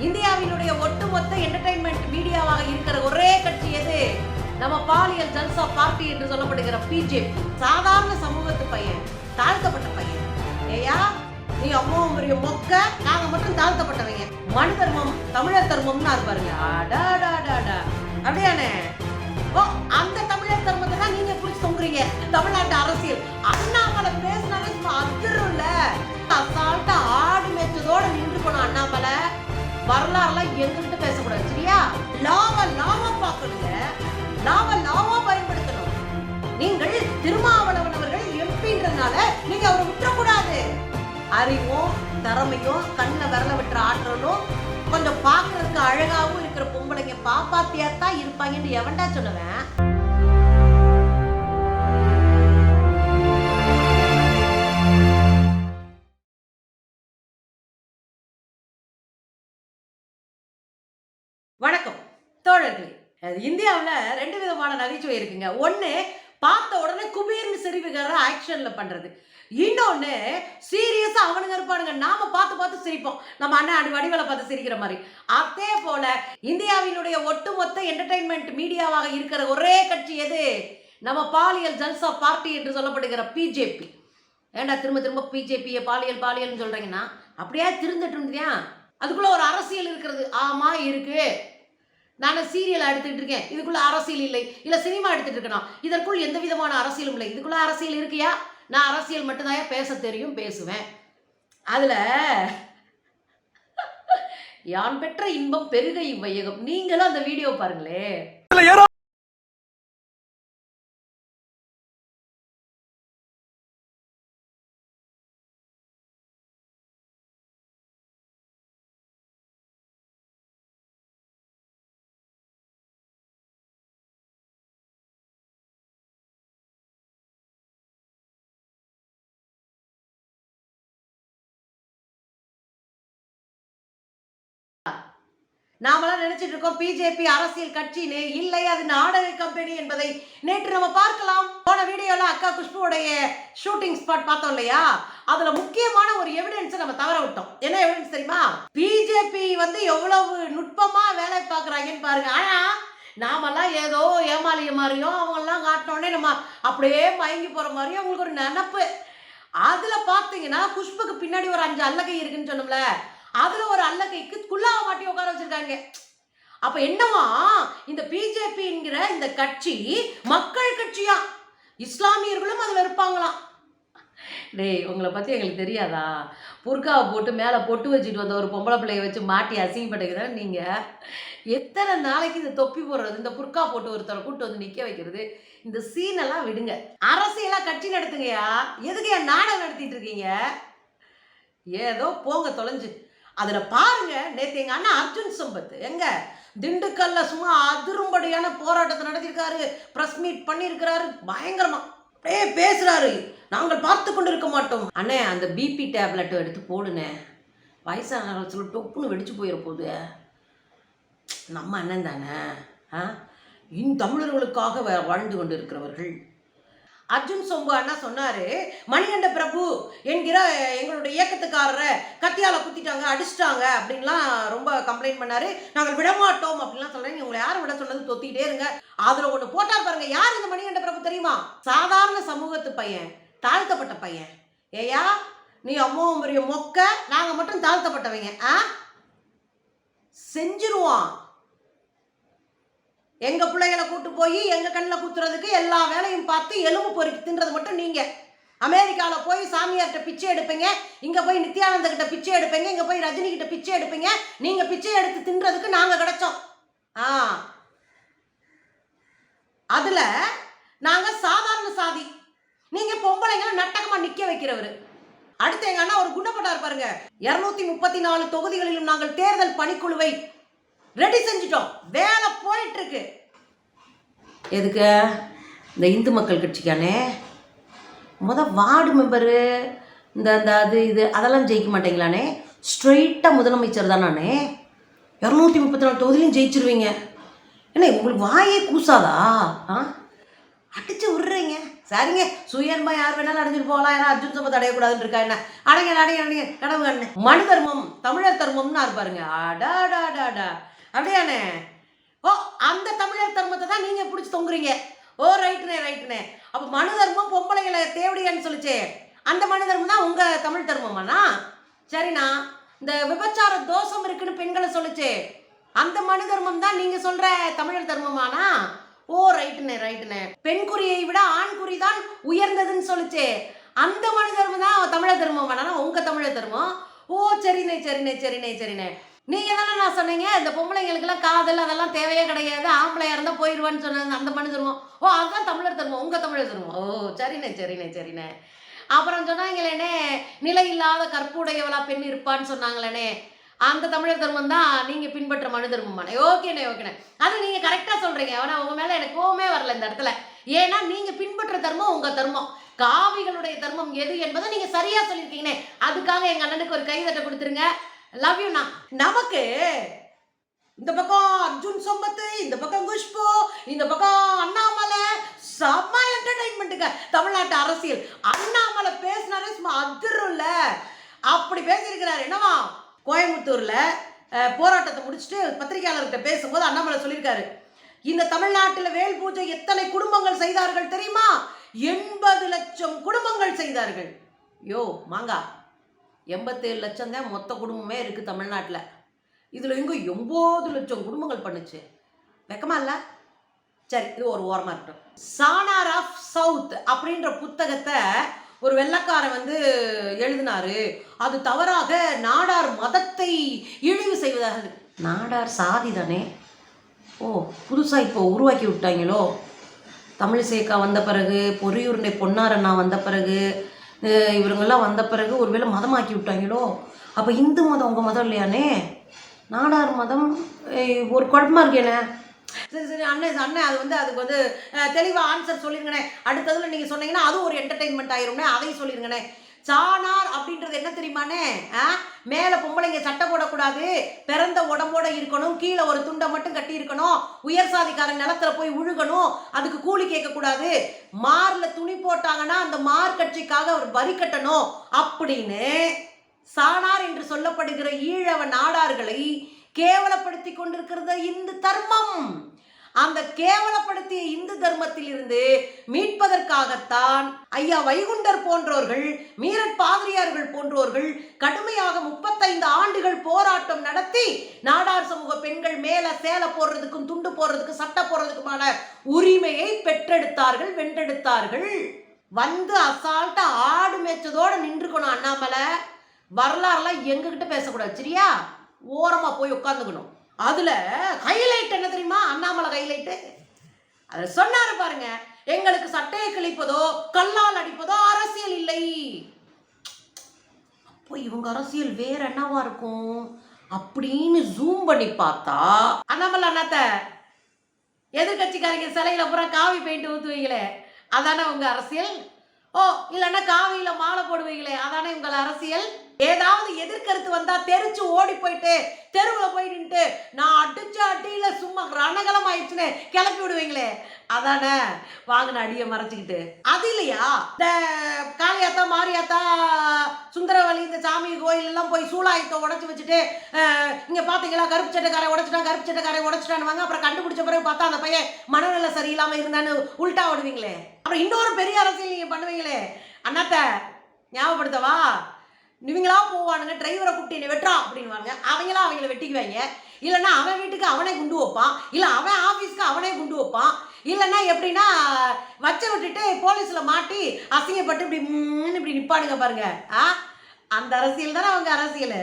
இந்தியாவினுடைய ஒட்டுமொத்த என்டர்டைன்மெண்ட் மீடியாவாக இருக்கிற ஒரே கட்சி எது? நம்ம பாலியல் ஜல்சா பார்ட்டி என்று சொல்லப்படுகிற பிஜேபி. சாதாரண சமூகத்து பையன், தாழ்த்தப்பட்ட பையன். ஏயா நீ அம்மாவும் பெரிய மொக்க, நாங்க மட்டும் தாழ்த்தப்பட்டவங்க. மனு தர்மம் தமிழர் தர்மம்னு பாருங்க. அப்படியானே? ஓ, அந்த தமிழர் தர்மத்தை தான் நீங்க புடிச்சு தொங்குறீங்க. தமிழ்நாட்டு அரசியல் அண்ணாமலை பேசினாலே அதிரும்ல. அசால்ட்டா ஆடு மேய்ச்சதோட நின்று போன அண்ணாமலை வரலாறுலாம் எங்கிட்ட பேசக்கூடாது, சரியா? லாவா பார்க்கணுங்க, லாவா பயன்படுத்தணும். நீங்கள் திருமாவளவன் அவர்கள் எம்பின்றதுனால நீங்க அவரை விட்டுறக்கூடாது. அறிவும் திறமையும் கண்ணை விரல விட்டுற ஆற்றலும் கொஞ்சம் பார்க்கறதுக்கு அழகாவும் இருக்கிற பொம்பளைங்க பாப்பாத்தியாத்தான் இருப்பாங்கன்னு எவன்டா சொல்லுவேன்? வணக்கம் தோழர்களே. இந்தியாவில் 2 விதமான நகைச்சுவை இருக்குங்க. ஒன்று, பார்த்த உடனே குபீர்னு சிரிப்புகிற ஆக்ஷன்ல பண்றது. இன்னொன்று, சீரியஸா அவனுங்க இருப்பானுங்க, நாம பார்த்து சிரிப்போம். நம்ம அண்ணன் வடிவேலை பார்த்து சிரிக்கிற மாதிரி. அதே போல இந்தியாவினுடைய ஒட்டுமொத்த என்டர்டைன்மெண்ட் மீடியாவாக இருக்கிற ஒரே கட்சி எது? நம்ம பாலியல் ஜல்சா பார்ட்டி என்று சொல்லப்படுகிற பிஜேபி. ஏண்டா திரும்ப பிஜேபியை பாலியல்னு சொல்றீங்கன்னா அப்படியே திருந்துட்டு அதுக்குள்ள ஒரு அரசியல் இருக்கிறது. ஆமா இருக்கு. நான் சீரியல் எடுத்துக்கிட்டு இருக்கேன், இதுக்குள்ள அரசியல் இல்லை சினிமா எடுத்துட்டு இருக்கணும், இதற்குள் எந்த விதமான அரசியலும் இல்லை. இதுக்குள்ள அரசியல் இருக்கியா? நான் அரசியல் மட்டும்தான் பேச தெரியும், பேசுவேன். அதுல யான் பெற்ற இன்பம் பெருக இவ்வையகம். நீங்களும் அந்த வீடியோ பாருங்களே. நாமெல்லாம் நினைச்சிட்டு இருக்கோம் பிஜேபி அரசியல் கட்சின்னு. இல்லை, அது நாடக கம்பெனி என்பதை நேற்று நம்ம பார்க்கலாம். போன வீடியோல அக்கா குஷ்புவோடைய ஷூட்டிங் ஸ்பாட் பார்த்தோம் இல்லையா? அதுல முக்கியமான ஒரு எவிடன்ஸ் நம்ம தவற விட்டோம். என்ன எவிடன்ஸ் தெரியுமா? பிஜேபி எவ்வளவு நுட்பமா வேலை பார்க்கறாங்கன்னு பாருங்க. ஆனா நாமெல்லாம் ஏதோ ஏமாளிய மாதிரியும் அவங்கெல்லாம் காட்டினோடனே நம்ம அப்படியே மயங்கி போற மாதிரியும் அவங்களுக்கு ஒரு நினப்பு. அதுல பாத்தீங்கன்னா குஷ்புக்கு பின்னாடி ஒரு 5 அல்லகை இருக்குன்னு சொன்னோம்ல, அதுல ஒரு அல்லகைக்கு குள்ளாவ மாட்டி உட்கார வச்சிருக்காங்க. அப்ப என்னவா, இந்த பிஜேபி என்கிற இந்த கட்சி மக்கள் கட்சியா, இஸ்லாமியர்களும் அதுல இருப்பாங்களாம். டேய், உங்களை பத்தி எங்களுக்கு தெரியாதா? புர்காவை போட்டு மேலே பொட்டு வச்சுட்டு வந்த ஒரு பொம்பளை பிள்ளைய வச்சு மாட்டி அசிங்கப்பட்டுக்கிறேன். நீங்க எத்தனை நாளைக்கு இந்த தொப்பி போடுறது, இந்த புர்கா போட்டு ஒருத்தரை கூட்டு வந்து நிக்க வைக்கிறது, இந்த சீனெல்லாம் விடுங்க. அரசியலா கட்சி நடத்துங்கயா. எதுக்கு என் நாடகம் நடத்திட்டு இருக்கீங்க? ஏதோ போங்க தொலைஞ்சு. அதுல பாருங்க, நேற்று எங்க அண்ணா அர்ஜுன் சம்பத் எங்க திண்டுக்கல்ல சும்மா அதிரும்படியான போராட்டத்தை நடத்திருக்காரு, பிரஸ் மீட் பண்ணியிருக்கிறாரு, பயங்கரமா பேசுறாரு. நாங்கள் பார்த்து கொண்டு இருக்க மாட்டோம். அண்ணே, அந்த பிபி டேப்லெட் எடுத்து போடுனே, வயசான காலத்தில் டொப்புன்னு வெடிச்சு போயிட போகுது. நம்ம அண்ணன் தானே, தமிழர்களுக்காக வாழ்ந்து கொண்டு இருக்கிறவர்கள். அர்ஜுன் சம்பு அண்ணா சொன்னாரு, மணிகண்ட பிரபு என்கிற எங்களுடைய இயக்கத்துக்காரரை கத்தியால குத்திட்டாங்க, அடிச்சிட்டாங்க அப்படின்லாம் ரொம்ப கம்ப்ளைண்ட் பண்ணாரு. நாங்கள் விடமாட்டோம் அப்படின்லாம் சொல்றேன். உங்களை யாரும் விட சொன்னது தொத்திட்டே இருங்க. அதுல ஒண்ணு போட்டா பாருங்க. யார் இந்த மணிகண்ட பிரபு தெரியுமா? சாதாரண சமூகத்து பையன், தாழ்த்தப்பட்ட பையன். ஏயா நீ அம்மாவும் பெரிய மொக்க, நாங்க மட்டும் தாழ்த்தப்பட்டவங்க. செஞ்சிருவான். எங்க பிள்ளைகளை கூட்டு போய் எங்க கண்ணில் குத்துறதுக்கு எல்லா வேலையும் பார்த்து எலும்பு பொறுக்கி தின்றது மட்டும் நீங்க. அமெரிக்காவில் போய் சாமியார்கிட்ட பிச்சை எடுப்பீங்க, இங்க போய் நித்யானந்த கிட்ட பிச்சை எடுப்பீங்க, இங்க போய் ரஜினி கிட்ட பிச்சை எடுப்பீங்க. நீங்க பிச்சை எடுத்து தின்றதுக்கு நாங்க கிடைச்சோம். அதுல நாங்க சாதாரண சாதி, நீங்க பொம்பளைங்களை நட்டகமா நிக்க வைக்கிறவரு. அடுத்து எங்க அண்ணா ஒரு குண்டப்பட்டார் பாருங்க. 234 தொகுதிகளிலும் நாங்கள் தேர்தல் பணிக்குழுவை ரெடி செஞ்சிட்டோம், வேலை போயிட்டு இருக்கு. எதுக்கு? இந்த இந்து மக்கள் கட்சிக்கானே. வார்டு மெம்பரு இந்த அது இது அதெல்லாம் ஜெயிக்க மாட்டீங்களானே, ஸ்ட்ரெயிட்டாக முதலமைச்சர் தானே. 234 தொகுதியிலும் ஜெயிச்சிருவீங்க. என்ன உங்களுக்கு வாயே கூசாதா? அடிச்சு விடுறீங்க. சரிங்க, சுயன்பா யார் வேணாலும் அடைஞ்சிட்டு போகலாம், ஏன்னா அர்ஜுன் சம்பத் அடையக்கூடாதுன்னு இருக்கா என்ன? அடைங்க அடைங்க அடைங்க கனவு கண்ணு. மனு தர்மம் தமிழர் தர்மம்னு இருப்பாருங்க. அடாடாடாடா அப்படியானே? ஓ, அந்த தமிழர் தர்மத்தை தான் நீங்க பிடிச்சி தொங்குறீங்க. ஓ ரைட்டுனே ரைட்டுனே. அப்ப மனு தர்மம் பொம்பளைகளை தேவடியான்னு சொல்லிச்சே, அந்த மனு தர்மம் தான் உங்க தமிழ் தர்மமாண்ணா? சரிண்ணா. இந்த விபச்சார தோஷம் இருக்குன்னு பெண்களை சொல்லிச்சே, அந்த மனு தர்மம் தான் நீங்க சொல்ற தமிழர் தர்மமானா? ஓ ரைட்டுனே ரைட்டுனே. பெண் குறியை விட ஆண் குறி தான் உயர்ந்ததுன்னு சொல்லிச்சே, அந்த மனு தர்மம் தான் தமிழர் தர்மமானா உங்க தமிழர் தர்மம்? ஓ சரிண்ணே சரிண்ணே சரிண்ணே சரிண்ணே. நீங்க தானே நான் சொன்னீங்க இந்த பொம்பளைங்களுக்கெல்லாம் காதல் அதெல்லாம் தேவையே கிடையாது, ஆம்பளையா இருந்தா போயிடுவான்னு சொன்னது அந்த மனு தர்மம். ஓ அதுதான் தமிழர் தர்மம், உங்க தமிழர் தர்மம். ஓ சரிண்ணே சரிண்ணே சரிண்ணே. அப்புறம் சொன்னாங்களேனே நிலை இல்லாத கற்புடையவளா பெண் இருப்பான்னு சொன்னாங்களேனே, அந்த தமிழர் தர்மம் தான் நீங்க பின்பற்ற மனு தர்மமானே. ஓகேண்ணே ஓகேண்ணே. அது நீங்க கரெக்டா சொல்றீங்க. ஆனா உங்க மேல எனக்கு கோவமே வரல இந்த இடத்துல. ஏன்னா நீங்க பின்பற்ற தர்மம் உங்க தர்மம், காவிகளுடைய தர்மம் எது என்பதை நீங்க சரியா சொல்லியிருக்கீங்கன்னே. அதுக்காக எங்க அண்ணனுக்கு ஒரு கைதட்டை கொடுத்துருங்க. Love you. நமக்கு இந்த பக்கம் அர்ஜுன் சம்பத், இந்த பக்கம் குஷ்பு, இந்த பக்கம் அண்ணாமலை, செம்ம என்டர்டைன்மெண்ட்டுங்க தமிழ்நாட்டு அரசியல். அண்ணாமலை பேசினாரே சும்மா அதிரும்ல, அப்படி பேசியிருக்கிறாரு. என்னவா கோயம்புத்தூர்ல போராட்டத்தை முடிச்சுட்டு பத்திரிகையாளர்கிட்ட பேசும்போது அண்ணாமலை சொல்லியிருக்காரு, இந்த தமிழ்நாட்டில் வேல் பூஜை எத்தனை குடும்பங்கள் செய்தார்கள் தெரியுமா? 80 லட்சம் குடும்பங்கள் செய்தார்கள். யோ மாங்கா, 87 லட்சம் தான் மொத்த குடும்பமே இருக்கு தமிழ்நாட்டில். இதுல எங்க 80 லட்சம் குடும்பங்கள் பண்ணுச்சு? வெக்கமா இல்ல? சரி, இது ஒரு ஓரமா இருக்கட்டும். சானார் ஆஃப் சவுத் அப்படின்ற புத்தகத்தை ஒரு வெள்ளக்காரன் வந்து எழுதினாரு. அது தவறாக நாடார் மதத்தை இழிவு செய்வதாக. நாடார் சாதி தானே? ஓ புதுசா இப்போ உருவாக்கி விட்டாங்களோ? தமிழிசைக்கா வந்த பிறகு, பொறியூருண்டை பொன்னாரண்ணா வந்த பிறகு, இவருங்கெல்லாம் வந்த பிறகு ஒருவேளை மதமாக்கி விட்டாங்களோ? அப்போ இந்து மதம் உங்கள் மதம் இல்லையானே? நாடார் மதம் ஒரு குழப்பமா இருக்கேனே. சரி சரி அண்ணன் அண்ணன் அது வந்து அதுக்கு வந்து தெளிவாக ஆன்சர் சொல்லிருங்கண்ணே. அடுத்ததுல நீங்கள் சொன்னீங்கன்னா அதுவும் ஒரு என்டர்டைன்மெண்ட் ஆயிரும்னே, அதையும் சொல்லிருங்கண்ணே. சாணார் அப்படின்றது என்ன தெரியுமாண்ணே? மேலே பொம்பளைங்க சட்டை போடக்கூடாது, பிறந்த உடம்போட இருக்கணும், கீழே ஒரு துண்டை மட்டும் கட்டி இருக்கணும், உயர் சாதிக்காரன் நிலத்துல போய் உழுகணும், அதுக்கு கூலி கேட்கக்கூடாது, மார்ல துணி போட்டாங்கன்னா அந்த மார் கட்சிக்காக அவர் வரி கட்டணும் அப்படின்னு சாணார் என்று சொல்லப்படுகிற ஈழவ நாடார்களை கேவலப்படுத்தி கொண்டிருக்கிறது இந்து தர்மம். அந்த கேவலப்படுத்திய இந்து தர்மத்தில் இருந்து மீட்பதற்காகத்தான் ஐயா வைகுண்டர் போன்றோர்கள், மீரட் பாதிரியார்கள் போன்றோர்கள் கடுமையாக 35 ஆண்டுகள் போராட்டம் நடத்தி நாடார் சமூக பெண்கள் மேல சேலை போடுறதுக்கும் துண்டு போடுறதுக்கும் சட்டை போடுறதுக்குமான உரிமையை பெற்றெடுத்தார்கள், வென்றெடுத்தார்கள். வந்து அசால்ட்டா ஆடு மேய்ச்சதோட நின்றுக்கணும் அண்ணாமலை. வரலாறுலாம் எங்ககிட்ட பேசக்கூடாது சரியா? ஓரமா போய் உட்காந்துக்கணும். அதுல ஹைலைட் என்ன தெரியுமா? அண்ணாமலை ஹைலைட்டு அதை சொன்னாரு பாருங்க, எங்களுக்கு சட்டையை கிழிப்பதோ கல்லால் அடிப்பதோ அரசியல் இல்லை. அப்போ இவங்க அரசியல் வேற என்னவா இருக்கும் அப்படின்னு ஜூம் பண்ணி பார்த்தா, அண்ணாமலை அண்ணாத்த எதிர்கட்சிக்காரங்க சிலையில பூரா காவி பெயிண்ட் ஊத்துவீங்களே, அதானே உங்க அரசியல்? ஓ இல்லைன்னா காவியில மாலை போடுவீங்களே, அதானே உங்கள் அரசியல்? ஏதாவது எதிர்கருத்து வந்தா தெரிச்சு ஓடி போயிட்டு தெருவில் போயிட்டு நான் அடிச்ச அடியில சும்மா ரணகலம் ஆயிடுச்சுன்னு கிளப்பி விடுவீங்களே, அதானே வாங்கின அடியை மறைச்சிக்கிட்டு. அது இல்லையா? இந்த காளியாத்தா மாரியாத்தா சுந்தரவழி இந்த சாமி கோயில் எல்லாம் போய் சூளாயத்தை உடச்சி வச்சுட்டு இங்க பாத்தீங்களா கருப்பு சட்டைக்காரை உடச்சிட்டான், கருப்பு சட்டைக்காரை உடச்சிட்டான்னு வாங்க. அப்புறம் கண்டுபிடிச்ச பிறகு பார்த்தா அந்த பையன் மனநிலை சரியில்லாம இருந்தான்னு உள்டா ஓடுவீங்களே. அப்புறம் இன்னொரு பெரிய அரசியல் நீங்க பண்ணுவீங்களே. அண்ணாத்த ஞாபகப்படுத்தவா? இவங்களா போவானுங்க, டிரைவரை கூப்பிட்டு வெட்டுறான் அப்படின்வாங்க, அவங்களா அவங்கள வெட்டிக்குவாங்க. இல்லைன்னா அவன் வீட்டுக்கு அவனே குண்டு வைப்பான், இல்லை அவன் ஆஃபீஸ்க்கு அவனே குண்டு வைப்பான், இல்லைன்னா எப்படின்னா வச்ச விட்டுட்டு போலீஸில் மாட்டி அசிங்கப்பட்டு இப்படி நிற்பானுங்க பாருங்க. அந்த அரசியல் தானே அவங்க அரசியல்.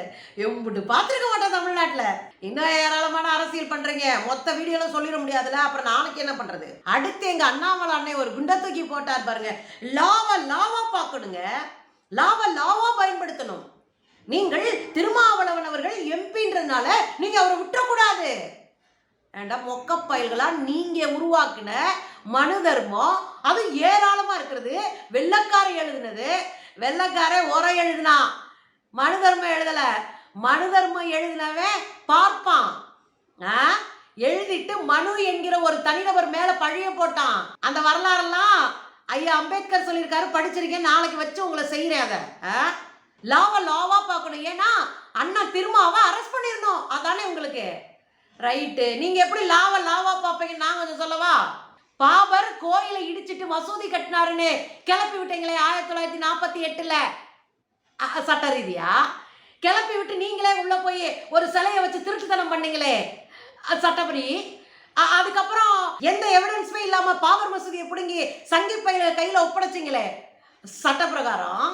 எம்பிட்டு பார்த்துருக்க மாட்டோம் தமிழ்நாட்டில். இன்னும் ஏராளமான அரசியல் பண்ணுறீங்க, மொத்த வீடியோலாம் சொல்லிட முடியாதுல்ல. அப்புறம் நாளைக்கு என்ன பண்ணுறது? அடுத்து எங்கள் அண்ணாமலை அண்ணன் ஒரு குண்டை தூக்கி போட்டார் பாருங்க. லாவா பார்க்கணுங்க, லாவா பயன்படுத்தணும். நீங்கள் திருமாவளவன் அவர்கள் எம்பின்றதுனால நீங்க அவரை விட்டுறக்கூடாது. மொக்க பயல்களா நீங்க உருவாக்குன மனு தர்மம் அது ஏராளமா இருக்கிறது. வெள்ளக்கார எழுதினது, வெள்ளக்கார உரை எழுதினா, மனு தர்மம் எழுதல. மனு தர்மம் எழுதினவன் பார்ப்பான், எழுதிட்டு மனு என்கிற ஒரு தனிநபர் மேல பழிய போட்டான். அந்த வரலாறெல்லாம் ஐயா அம்பேத்கர் சொல்லியிருக்காரு, படிச்சிருக்கேன், நாளைக்கு வச்சு உங்களை செய்யறேன். அதை லாவா பார்க்கணும். ஏன்னா அண்ணா திருமாவை அரெஸ்ட் பண்ணிடணும், அதானே உங்களுக்கு ரைட்டு. நீங்க எப்படி லாவா பார்ப்பீங்க? நான் கொஞ்சம் சொல்லவா? பாபர் கோயிலை இடிச்சிட்டு மசூதி கட்டினாருன்னு கிளப்பி விட்டீங்களே 1948 சட்ட ரீதியா கிளப்பி விட்டு நீங்களே உள்ள போய் ஒரு சிலையை வச்சு திருட்டுத்தனம் பண்ணீங்களே சட்டப்படி. அதுக்கப்புறம் எந்த எவிடன்ஸுமே இல்லாம பாபர் மசூதியை பிடுங்கி சங்கி பையில கையில ஒப்படைச்சிங்களே சட்ட பிரகாரம்.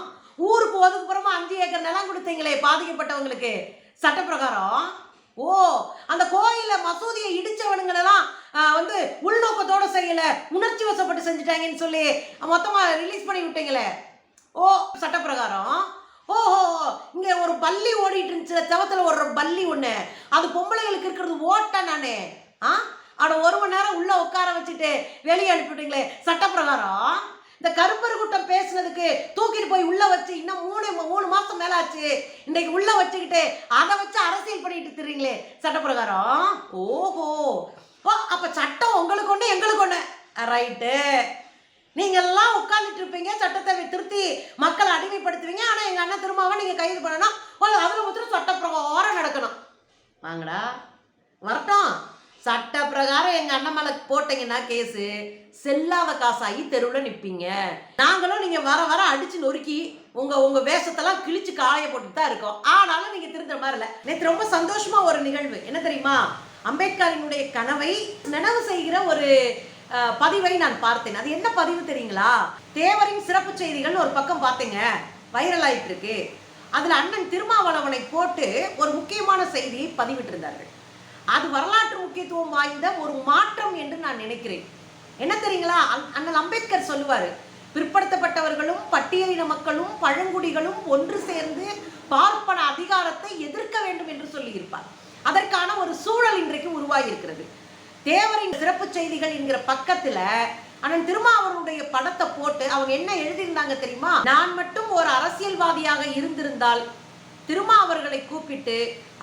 ஊருக்கு ஒதுக்குப்புறமா 5 ஏக்கர் நிலம் கொடுத்தீங்களே பாதிக்கப்பட்டவங்களுக்கு சட்ட பிரகாரம். ஓ, அந்த கோயில மசூதியை இடிச்சவனுங்களெல்லாம் வந்து உள்நோக்கத்தோட செய்யல, உணர்ச்சி வசப்பட்டு செஞ்சுட்டாங்கன்னு சொல்லி மொத்தமா ரிலீஸ் பண்ணி விட்டீங்களே ஓ சட்ட பிரகாரம். ஓஹோ, இங்க ஒரு பள்ளி ஓடிட்டு இருந்துச்சு, செவத்துல ஒரு பள்ளி ஒண்ணு, அது பொம்பளைகளுக்கு இருக்கிறது ஓட்ட நானே. ஆனா 1 மணி நேரம் உள்ள உட்கார வச்சுட்டு வெளியே அனுப்பிவிட்டீங்களே சட்ட பிரகாரம். இந்த கருப்பர் கூட்டம் பேசுனதுக்கு தூக்கிட்டு போய் உள்ள வச்சு இன்னும் 3 மாசம் மேல ஆச்சு, இன்னைக்கு உள்ள வச்சுக்கிட்டு அதை வச்சு அரசியல் பண்ணிட்டு திரிங்களே சட்ட பிரகாரம். ஓஹோ, அப்ப சட்டம் உங்களுக்கு ஒண்ணு எங்களுக்கு ஒண்ணு ரைட்டு. நீங்க எல்லாம் உட்கார்ந்துட்டு இருப்பீங்க, சட்டத்தை திருத்தி மக்களை அடிமைப்படுத்துவீங்க. ஆனா எங்க அண்ணன் திருமாவை நீங்க கைது பண்ணணும், அதுல மட்டும் சட்ட பிரகாரம் நடக்கணும். வாங்கடா வரட்டும். சட்ட பிரகாரம் எங்க அண்ணன் மேல போட்டீங்கன்னா கேஸு செல்லாத காசாகி தெருவில் நிற்பீங்க. நாங்களும் நீங்க வர அடிச்சு நொறுக்கி உங்க வேஷத்தெல்லாம் கிழிச்சு காய போட்டு தான் இருக்கோம். ஆனாலும் நீங்க திருந்த மாதிரி இல்லை. நேற்று ரொம்ப சந்தோஷமா ஒரு நிகழ்வு என்ன தெரியுமா? அம்பேத்கரினுடைய கனவை நினைவு செய்கிற ஒரு பதிவை நான் பார்த்தேன். அது என்ன பதிவு தெரியுங்களா? தேவரின் சிறப்பு செய்திகள் ஒரு பக்கம் பார்த்தீங்க, வைரல் ஆயிட்டு இருக்கு. அதுல அண்ணன் திருமாவளவனை போட்டு ஒரு முக்கியமான செய்தியை பதிவிட்டு இருந்தார்கள். அது வரலாற்று முக்கியத்துவம் வாய்ந்த ஒரு மாற்றம் என்று நான் நினைக்கிறேன். என்ன தெரியுங்களா? அண்ணல் அம்பேத்கர் சொல்லுவாரு, பிற்படுத்தப்பட்டவர்களும் பட்டியலின மக்களும் பழங்குடிகளும் ஒன்று சேர்ந்து பார்ப்பன அதிகாரத்தை எதிர்க்க வேண்டும் என்று சொல்லி இருப்பார். அதற்கான ஒரு சூழல் இன்றைக்கு உருவாகி இருக்கிறது. தேவரின் சிறப்பு செய்திகள் என்கிற பக்கத்துல அண்ணன் திருமாவளவனுடைய படத்தை போட்டு அவங்க என்ன எழுதியிருந்தாங்க தெரியுமா? நான் மட்டும் ஒரு அரசியல்வாதியாக இருந்திருந்தால் திருமாவர்களை கூப்பிட்டு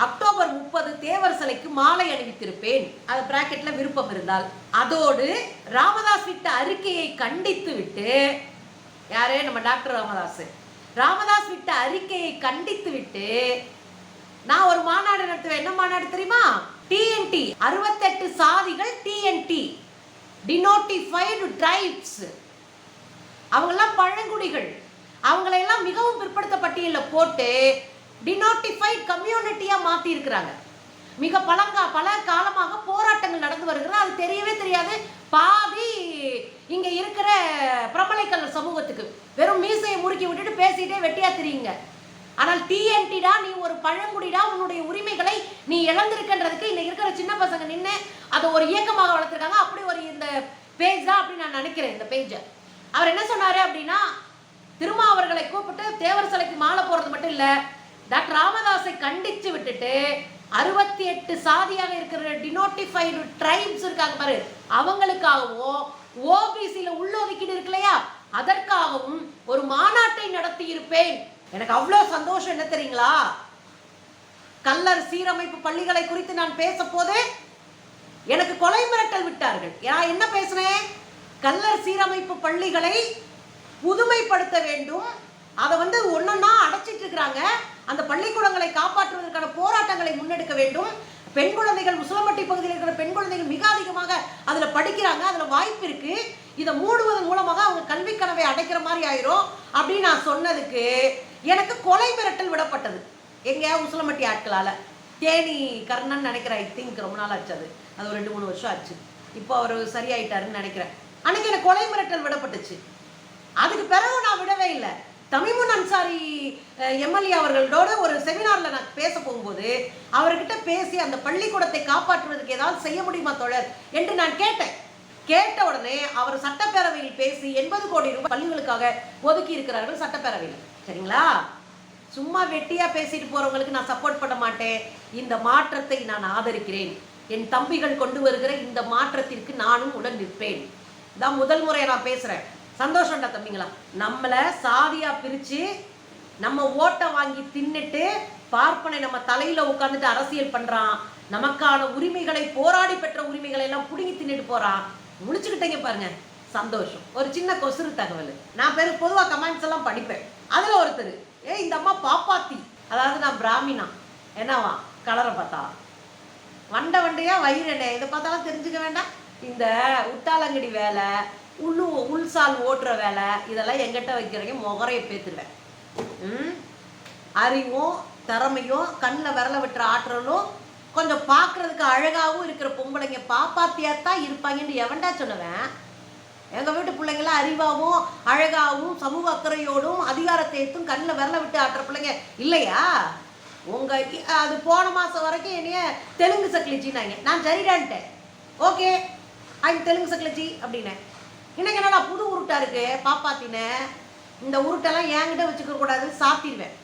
அக்டோபர் 30 தேவர் சிலைக்கு மாலை அணிவித்திருப்பேன், அது பிராக்கெட்ல விருப்பம் இருந்தால். அதோடு ராமதாஸ் விட்ட அறிக்கையை கண்டித்து விட்டு, யாரே நம்ம டாக்டர் ராமதாஸ் விட்ட அறிக்கையை கண்டித்து விட்டு நான் ஒரு மாநாடு நடத்துவேன். என்ன மாநாடு தெரியுமா? டிஎன்டி 68 சாதிகள், டிஎன்டி டினோட்டிஃபைடு ட்ரைப்ஸ், அவங்கெல்லாம் பழங்குடிகள், அவங்களையெல்லாம் மிகவும் பிற்படுத்த பட்டியலில் போட்டு டினோட்டிஃபைட் கம்யூனிட்டியா மாத்தி இருக்கிறாங்க. மிக பல காலமாக போராட்டங்கள் நடந்து வருகிறது. அது தெரியவே தெரியாது பாதி இங்க இருக்கிற பிரபலைக்கல் சமூகத்துக்கு. வெறும் மீசையை முறுக்கி விட்டுட்டு பேசிட்டே வெட்டியா தெரியுங்க. ஆனால் டிஎன்டிடா, நீ ஒரு பழங்குடிடா, உன்னுடைய உரிமைகளை நீ இழந்திருக்கின்றதுக்கு இன்னைக்கு இருக்கிற சின்ன பசங்க நின்று அதை ஒரு இயக்கமாக வளர்த்துருக்காங்க. அப்படி ஒரு இந்த பேஜ் தான் அப்படின்னு நான் நினைக்கிறேன். இந்த பேஜை அவர் என்ன சொன்னாரு அப்படின்னா, திருமாவர்களை கூப்பிட்டு தேவர் சிலைக்கு மாலை போறது மட்டும் இல்ல, டாக்டர் ராமதாஸை கண்டிச்சு விட்டுட்டு 68 சாதியாக இருக்கிற டினோட்டிஃபைடு ட்ரைப்ஸ் இருக்காங்க பாரு, அவங்களுக்காகவும் ஓபிசியில உள்ளொதுக்கீடு இருக்கு இல்லையா, அதற்காகவும் ஒரு மாநாட்டை நடத்தி இருப்பேன். எனக்கு அவ்வளவு சந்தோஷம். என்ன தெரியுங்களா? கல்லர் சீரமைப்பு பள்ளிகளை குறித்து நான் பேச போது எனக்கு கொலை மிரட்டல் விட்டார்கள். நான் என்ன பேசுறேன்? கல்லர் சீரமைப்பு பள்ளிகளை புதுமைப்படுத்த வேண்டும், அதை ஒன்னொன்னா அடைச்சிட்டு இருக்கிறாங்க, அந்த பள்ளிக்கூடங்களை காப்பாற்றுவதற்கான போராட்டங்களை முன்னெடுக்க வேண்டும். பெண் குழந்தைகள், உசிலம்பட்டி பகுதியில் இருக்கிற பெண் குழந்தைகள் மிக அதிகமாக அதுல படிக்கிறாங்க, அதுல வாய்ப்பு இருக்கு, இதை மூடுவதன் மூலமாக அவங்க கல்வி கனவை அடைக்கிற மாதிரி ஆயிரும் அப்படின்னு நான் சொன்னதுக்கு எனக்கு கொலை மிரட்டல் விடப்பட்டது. எங்க உசிலம்பட்டி ஆட்களால. தேனி கர்ணன் நினைக்கிறேன், ஐ திங்க் ரொம்ப நாள் ஆச்சு, அது ஒரு 2-3 வருஷம் ஆச்சு. இப்போ அவர் சரியாயிட்டாருன்னு நினைக்கிறேன். அன்னைக்கு எனக்கு கொலை மிரட்டல் விடப்பட்டுச்சு. அதுக்கு பிறகு நான் விடவே இல்லை. தமிமுன் அன்சாரி எம்எல்ஏ அவர்களோட ஒரு செமினார்ல நான் பேச போகும்போது அவர்கிட்ட பேசி அந்த பள்ளிக்கூடத்தை காப்பாற்றுவதற்கு ஏதாவது செய்ய முடியுமா தோழர் என்று நான் கேட்டேன். கேட்ட உடனே அவர் சட்டப்பேரவையில் பேசி 80 கோடி ரூபாய் பள்ளிகளுக்காக ஒதுக்கி இருக்கிறார்கள் சட்டப்பேரவையில். சரிங்களா? சும்மா வெட்டியா பேசிட்டு போறவங்களுக்கு நான் சப்போர்ட் பண்ண மாட்டேன். இந்த மாற்றத்தை நான் ஆதரிக்கிறேன். என் தம்பிகள் கொண்டு வருகிற இந்த மாற்றத்திற்கு நானும் உடன் நிற்பேன். இதான் முதல் முறையை நான் பேசுறேன். சந்தோஷம்டா தம்பிங்களா. நம்மளை சாதியா பிரிச்சு நம்ம ஓட்டை வாங்கி தின்னுட்டு பார்ப்பனை நம்ம தலையில உட்காந்துட்டு அரசியல் பண்றான். நமக்கான உரிமைகளை, போராடி பெற்ற உரிமைகளை எல்லாம் புடுங்கி தின்னுட்டு போறான். முடிச்சுக்கிட்டீங்க பாருங்க. சந்தோஷம். ஒரு சின்ன கொசுறு தகவல். நான் பொதுவாக கமெண்ட்ஸ் எல்லாம் படிப்பேன். அதில் ஒருத்தர், இந்த அம்மா பாப்பாத்தி, அதாவது நான் பிராமினா, என்னவா கலரை பார்த்தா வண்டையா வயிறனே, இதை பார்த்தாலும் தெரிஞ்சுக்க வேண்டாம். இந்த உட்டாலங்கடி வேலை, உள்சால் ஓட்டுற வேலை, இதெல்லாம் எங்கிட்ட வைக்கிறீங்க, முகரையை பேத்துருவேன். அறிவும் திறமையும் கண்ணில் விரல விட்டுற ஆற்றலும் கொஞ்சம் பார்க்குறதுக்கு அழகாகவும் இருக்கிற பொம்பளைங்க பாப்பாத்தியாத்தான் இருப்பாங்கன்னு எவன்டா சொன்னவன்? எங்கள் வீட்டு பிள்ளைங்களாம் அறிவாகவும் அழகாகவும் சமூக அக்கறையோடும் அதிகாரத்தை எடுத்தும் கண்ணில் விரல விட்டு ஆட்டுற பிள்ளைங்க இல்லையா? அது போன மாதம் வரைக்கும் என்னைய தெலுங்கு சக்லிச்சின்னாங்க. நான் சரிடான்ட்டேன். ஓகே, தெலுங்கு சக்லிச்சி அப்படின்னேன். இன்னைக்கு என்னடா புது உருட்டா இருக்கு பாப்பாத்தின, இந்த உருட்டெல்லாம் என்கிட்ட வச்சுக்க கூடாது, சாத்திடுவேன்.